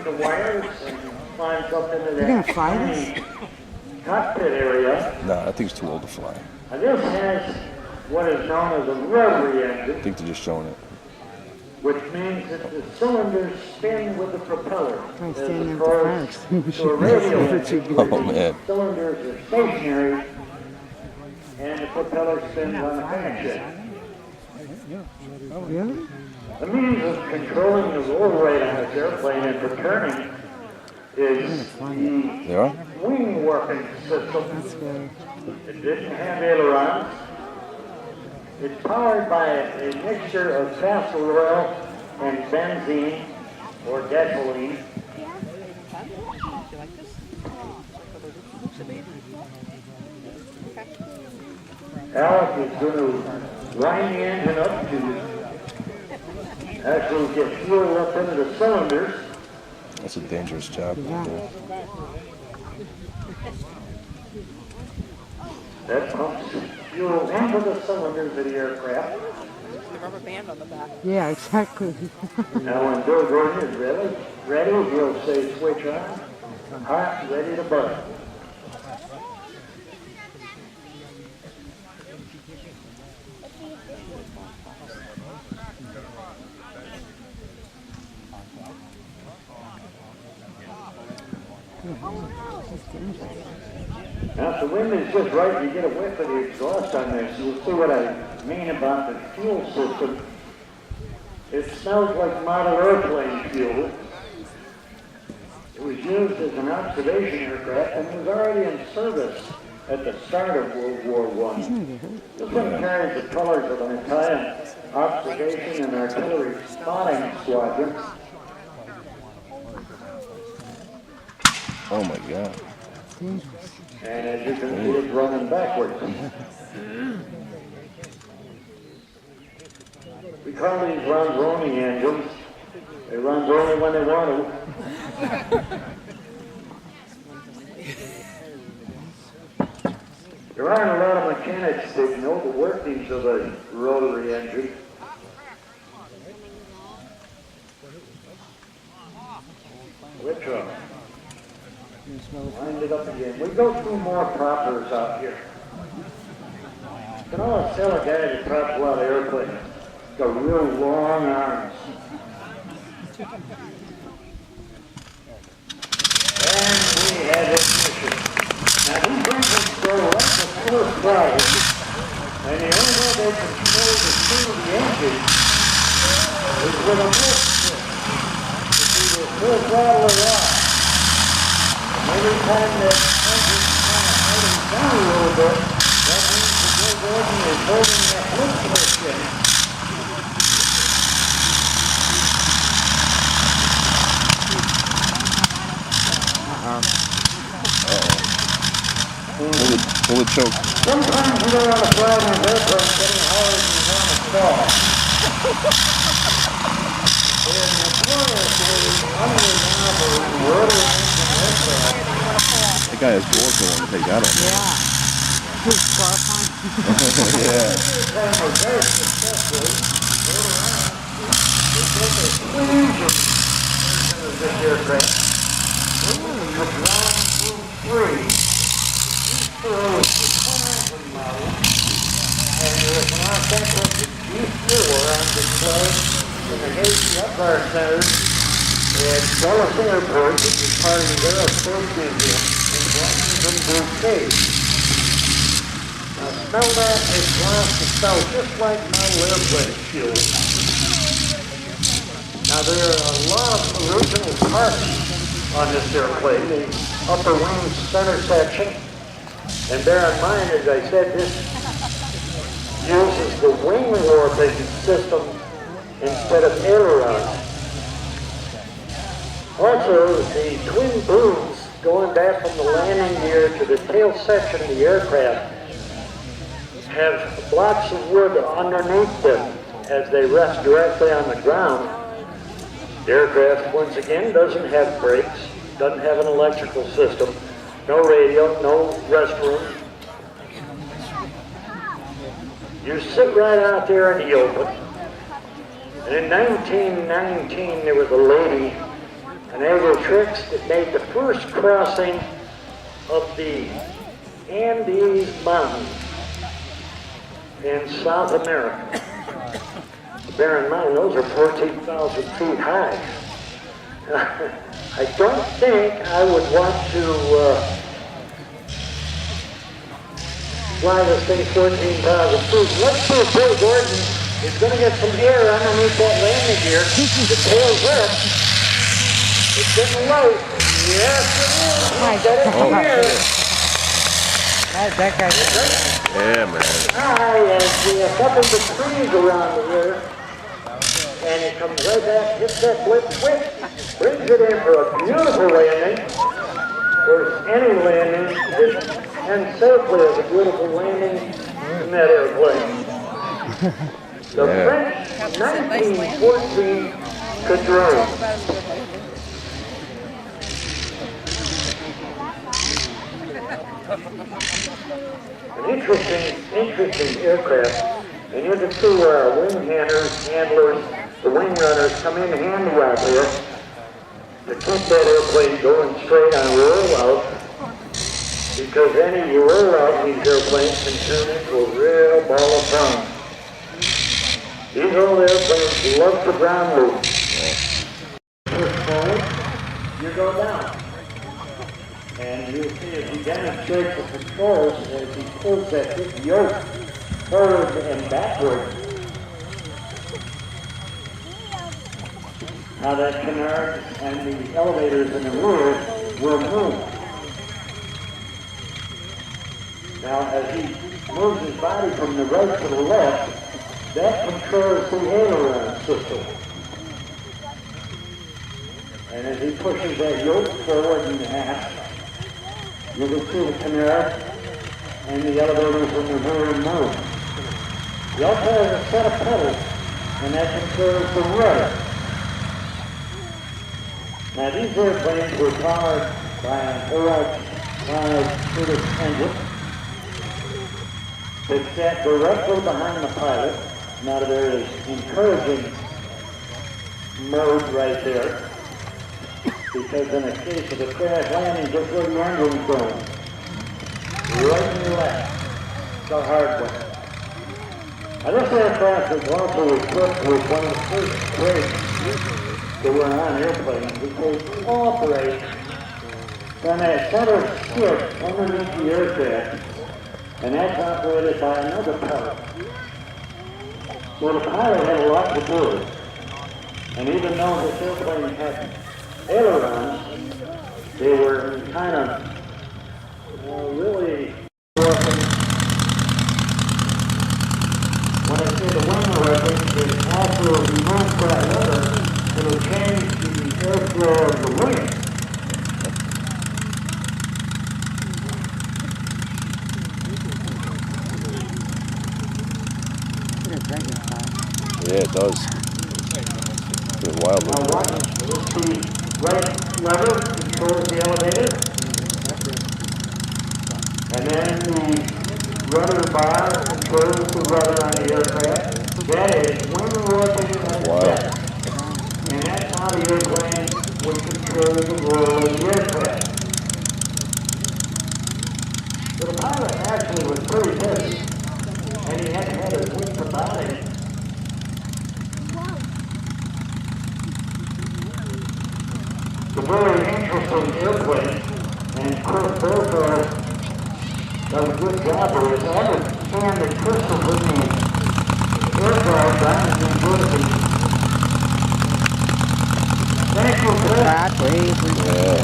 unring the wires and climbs up into You're gonna that fly tiny cockpit area. Nah, I think it's too old to fly. And this has what is known as a rotary I engine, think they're just showing it. which means that the cylinders spin with the propeller. Try to As stand there with the fire opposed extinguisher. to a radio engine, Oh, where the man. cylinders are stationary and the propeller spins on a crankshaft. Really? The means of controlling the roll rate on this airplane and for turning is the They are? wing warping system. That's good. It didn't have ailerons. It's powered by a mixture of castor oil and benzene or gasoline. Alec is going to wind the engine up to actually get fuel up into the cylinders. That's a dangerous job. Yeah. That pumps fuel into the cylinders of the aircraft. The rubber band on the back. Yeah, exactly. Now when Bill Gordon is ready, he'll say switch on, hot, ready to burn. Now if the wind is just right, you get a whiff of the exhaust on this. You'll see what I mean about the fuel system. It smells like model airplane fuel. It was used as an observation aircraft and was already in service at the start of World War I. This one carries the colors of an Italian observation and artillery spotting squadron. Oh my God. And as you can see, it's running backwards. We call these Ronzoni engines. They run only when they want to. There aren't a lot of mechanics that know the workings of a rotary engine. Which wind it up again. We go through more proppers out here. You can always tell a guy that props a lot of airplanes. He's got real long arms. And we have ignition. Now these engines go right to full throttle, and the only way they control the speed of the engine is with a lift switch. It's either full throttle or off. Every time that engine kind of idles down a little bit, that means the Bill Gordon is holding that lift switch in. Pull the choke. Sometimes you don't want to fly on an airplane getting higher than you want to fall. In notoriously unreliable rotary engine aircraft, That guy has doors that want to take that off. Yeah. It's horrifying. Yeah. time was very successful. Later on, they built a twin engine version of this aircraft. The ground flew free. So it was the twin engine model, and there was an authentic G4 on display in the Hazy Upper Center at Dulles Airport, which is part of the Aerospace Museum in Washington, D.C. Now smell that, it wants to smell just like model airplane fuel. Now there are a lot of original parts on this airplane, the upper wing center section. And bear in mind, as I said, this uses the wing warping system instead of ailerons. Also, the twin booms going back from the landing gear to the tail section of the aircraft have blocks of wood underneath them as they rest directly on the ground. The aircraft, once again, doesn't have brakes, doesn't have an electrical system. No radio, no restroom. You sit right out there in the open. And in 1919, there was a lady And they were tricks that made the first crossing of the Andes Mountains in South America. Bear in mind, those are 14,000 feet high. I don't think I would want to fly this thing 14,000 feet. Let's see if Bill Gordon is going to get some air underneath that landing gear. The tail's up. It's getting low. Yes, it is. He's got it Oh, here. That guy. Yeah, man. High as we have up in the trees around the rear. And it comes right back, hits that blip quick, brings it in for a beautiful landing. Of course, any landing and safely is a beautiful landing in that airplane. The French 1914 Cadron. An interesting aircraft. And you can see where our wing handlers, the wing runners come in handy out there to keep that airplane going straight on rollout. Because any you roll out, these airplanes can turn into a real ball of fun. These old airplanes love the ground move. Push forward, you go down. And you'll see as he demonstrates the controls as he pulls that big yoke forward and backward. Now that canard and the elevators in the rear will move. Now as he moves his body from the right to the left, that controls the aileron system. And as he pushes that yoke forward and aft, you can see the canard and the elevators in the rear move. He also has a set of pedals, and that controls the rudder. Now these airplanes were powered by an OX-5 British engine that sat directly behind the pilot. Now there is encouraging mode right there, because in the case of a crash landing, just where the engine's going, right in your lap. It's a hard one. Now this aircraft was also equipped with one of the first brakes that were on airplanes, which they operate from a center skid underneath the aircraft, and that's operated by another pilot. So the pilot had a lot to do, and even though this airplane had ailerons, they were kind of really working. When I say the wing working, it also removes that rudder, it'll change the airflow of the wing. Yeah, it does. It's a wild Now look. watch, the right lever controls the elevator, and then the rudder bar controls the rudder on the aircraft. That is wing working at its best. And that's how the airplane would control the roll of the aircraft. So the pilot actually was pretty busy, and he had to have his wits about him. It's a very interesting airplane, and Chris Berthold does a good job of it. I understand that Chris was with the aircraft down in New Jersey. Thank you, Chris. Yeah.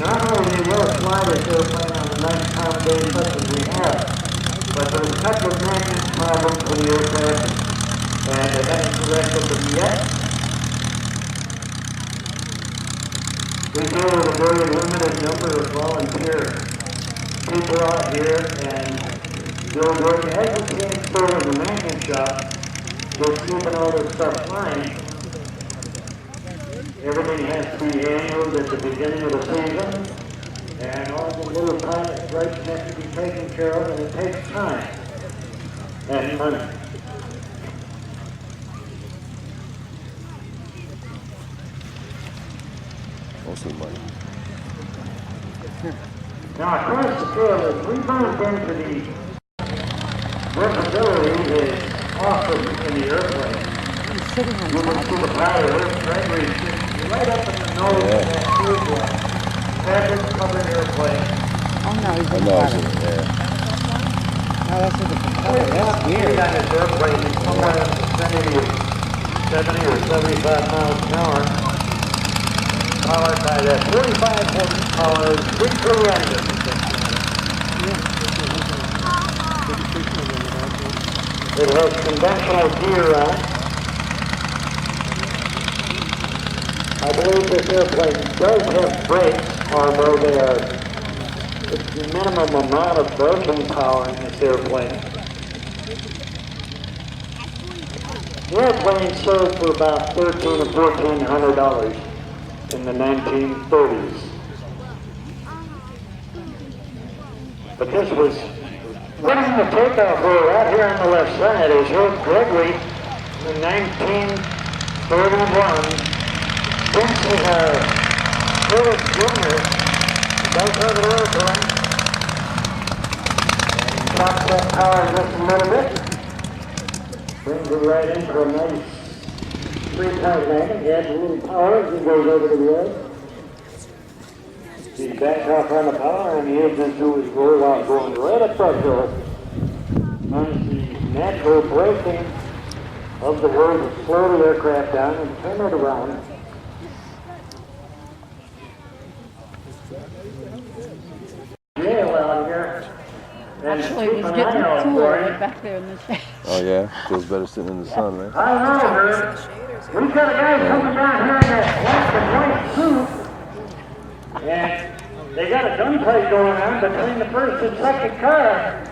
Normally you will fly this airplane on a nice calm day such as we have, but there's a couple of maintenance problems with the aircraft, and they haven't corrected them yet. We deal with a very limited number of volunteer people out here, and they'll work as a team still in the maintenance shop, just keeping all this stuff flying. Everything has to be handled at the beginning of the season, and all the little pilot stripes have to be taken care of, and it takes time and money. Most of the money. Now, across the field, as we moved into the workability that's offered in the airplane, He's sitting on you will top. see the pilot, Gregory, sitting right up in the nose of that fuselage. Fabric-covered airplane. Oh no, he's I in know the it's in bottom. it, yeah. Oh, that's a different color. That's Speed weird. on this airplane is somewhere in the vicinity of 70 or 75 miles an hour. Powered by that 45 horsepower V3 engine. It has conventional gear on it. I believe this airplane does have brakes, although they are it's the minimum amount of braking power in this airplane. The airplane sold for about $1,300 or $1,400 in the 1930s. But this was running the takeoff roll right here on the left side is Herb Gregory in 1931. Quincy Philip Jr. does have an airplane. Drops that power just a little bit. Brings it right into a nice three-point landing. He adds a little power as he goes over to the edge. He's back off on the power and he heads into his rollout going right up that hill. Runs the natural braking of the road to slow the aircraft down and turn it around. Out here. And Actually, it was keep an getting eye out cooler for him. right back there in the shade. Oh yeah, feels better sitting in the sun, right? I don't know, Herb. We've got a guy coming down here in that black and white suit. And they got a gunfight going on between the first and second car.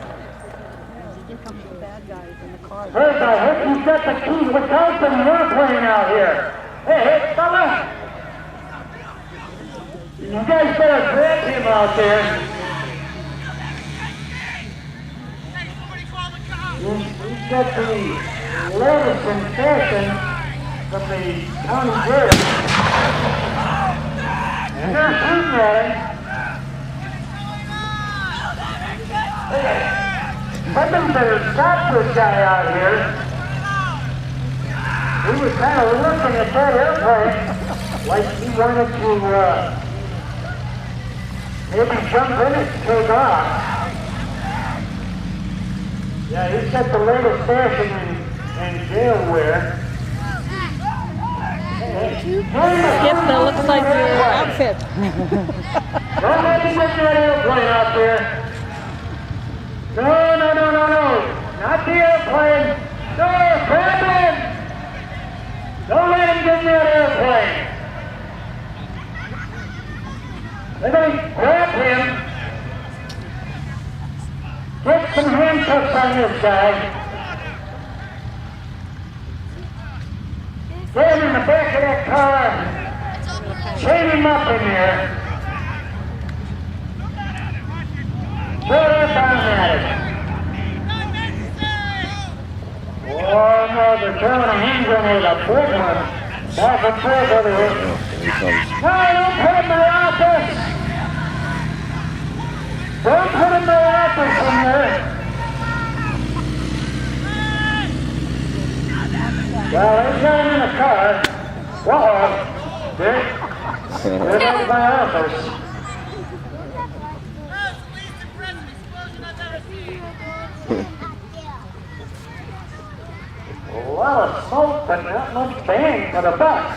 Here comes the bad guys in the car. Herb, I hope you've got the keys without the airplane out here. Hey, fella! You guys better grab him out there. He's got the latest in fashion from the county jail. And they're shooting at him. Hey, somebody better stop this guy out here. He was kind of looking at that airplane like he wanted to maybe jump in it and take off. Yeah, he's got the latest fashion in jail wear. Yep, that looks like your outfit. Don't let him get that airplane out there. No. Not the airplane. No, grab him. Don't let him get in that airplane. They're going to grab him. Get some handcuffs on this guy. Get him in the back of that car. Chain him up in there. Throw that down at it. Oh no, they're throwing a hand grenade, a big one. Back and forth over here. Here he comes. No, don't put him in my office. Don't put him in my office in there. Well, they got him in the car. Uh-oh. They're in my office. A lot of smoke, but not much bang for the buck.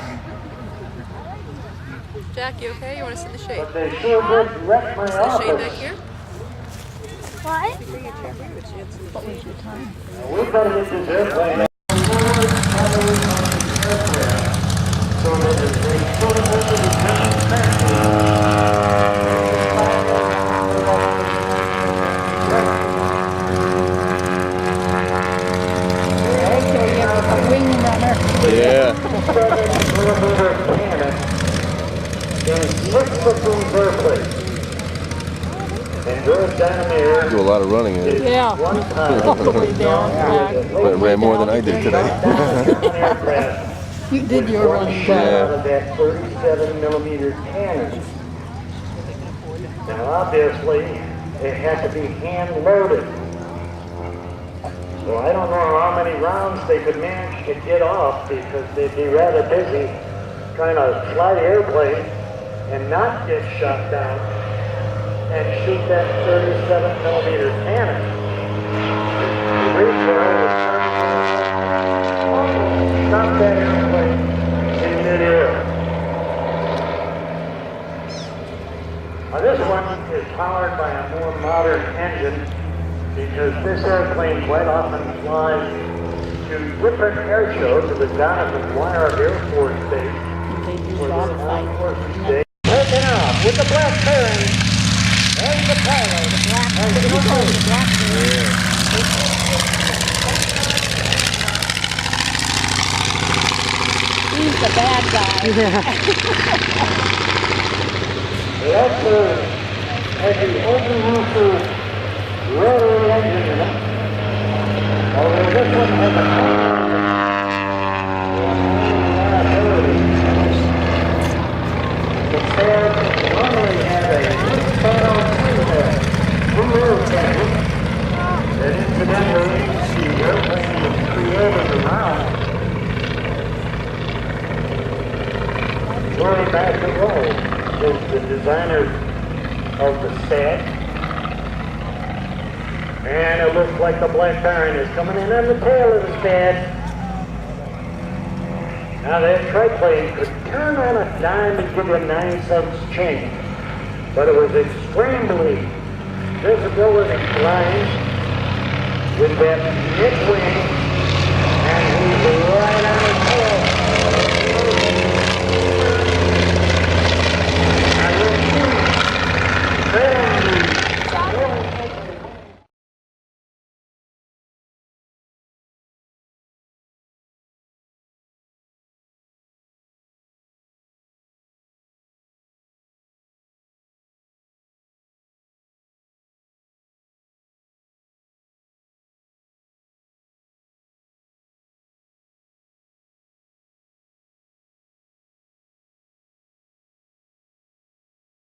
Jack, you okay? You want to sit in the shade? But they sure did wreck my Sit in the shade back office. here? What? What was your time? We better get this airplane. So that if they put it into the Okay, yeah, a wing runner. Yeah. 7mm cannon in 6-foot airplane. And goes down there. Do a lot of running in it. Yeah. One time. All the way down back. But ran more than I did today. German aircraft You did your running shot good. out of that 37 millimeter cannon. Now obviously, it had to be hand loaded. So I don't know how many rounds they could manage to get off because they'd be rather busy trying to fly the airplane and not get shot down and shoot that 37 millimeter cannon. The recoil was almost stopped that airplane in midair. Now this one is powered by a more modern engine because this airplane quite often flies to different air shows to the Jonathan Dwyer Air Force Base. They do Where dog the fight. Armed Forces Day. Taking off with the black bearing and the pilot. The black, And the the crew. black. He's the bad guy. The X-Bird has the open-roof rotary engine in it. Although this one has a reliability. The Fed normally has a panel two-wheel engine that incidentally the airplane was created around. Roy Back is the designer of the set. And it looks like the Black Baron is coming in on the tail of the set. Now that triplane could turn on a dime and give you 9 cents change. But it was extremely visibility flying with that mid-wing